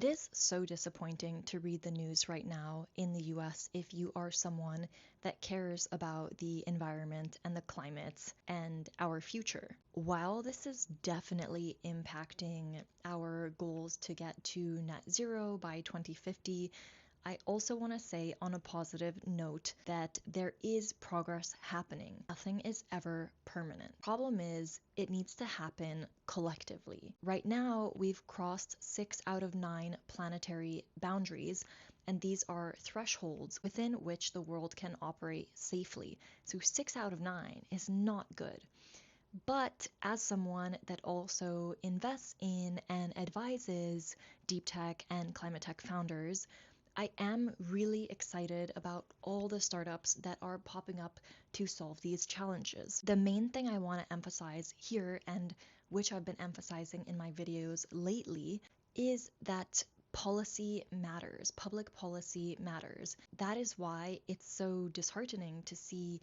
It is so disappointing to read the news right now in the US if you are someone that cares about the environment and the climate and our future. While this is definitely impacting our goals to get to net zero by 2050, I also want to say on a positive note that there is progress happening. Nothing is ever permanent. Problem is, it needs to happen collectively. Right now, we've crossed 6 out of 9 planetary boundaries, and these are thresholds within which the world can operate safely. So 6 out of 9 is not good. But as someone that also invests in and advises deep tech and climate tech founders, I am really excited about all the startups that are popping up to solve these challenges. The main thing I want to emphasize here, and which I've been emphasizing in my videos lately, is that policy matters. Public policy matters. That is why it's so disheartening to see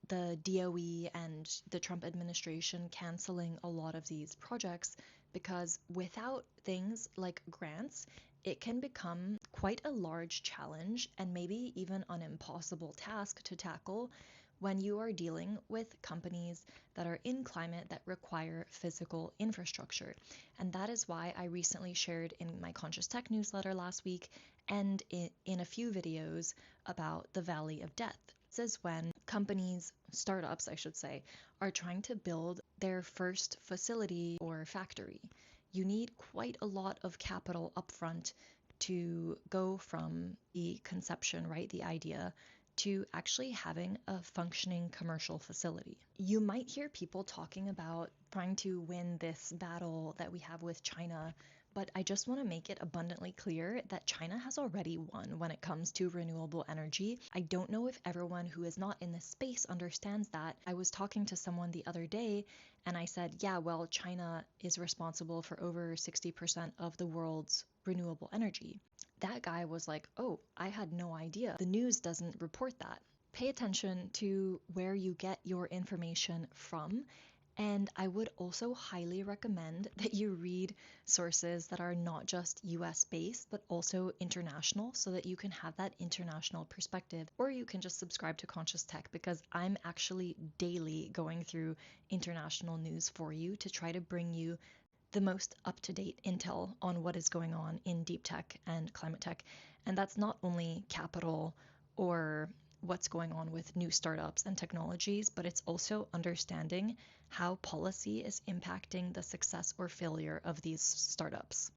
the DOE and the Trump administration canceling a lot of these projects, because without things like grants, it can become quite a large challenge and maybe even an impossible task to tackle when you are dealing with companies that are in climate that require physical infrastructure. And that is why I recently shared in my Conscious Tech newsletter last week and in a few videos about the Valley of Death. This is when companies, startups, I should say, are trying to build their first facility or factory. You need quite a lot of capital upfront to go from the conception, right, the idea, to actually having a functioning commercial facility. You might hear people talking about trying to win this battle that we have with China, but I just want to make it abundantly clear that China has already won when it comes to renewable energy. I don't know if everyone who is not in this space understands that. I was talking to someone the other day and I said, yeah, well, China is responsible for over 60% of the world's renewable energy. That guy was like, oh, I had no idea. The news doesn't report that. Pay attention to where you get your information from. And I would also highly recommend that you read sources that are not just US based, but also international, so that you can have that international perspective. Or you can just subscribe to Conscious Tech, because I'm actually daily going through international news for you to try to bring you the most up-to-date intel on what is going on in deep tech and climate tech. And that's not only capital or what's going on with new startups and technologies, but it's also understanding how policy is impacting the success or failure of these startups.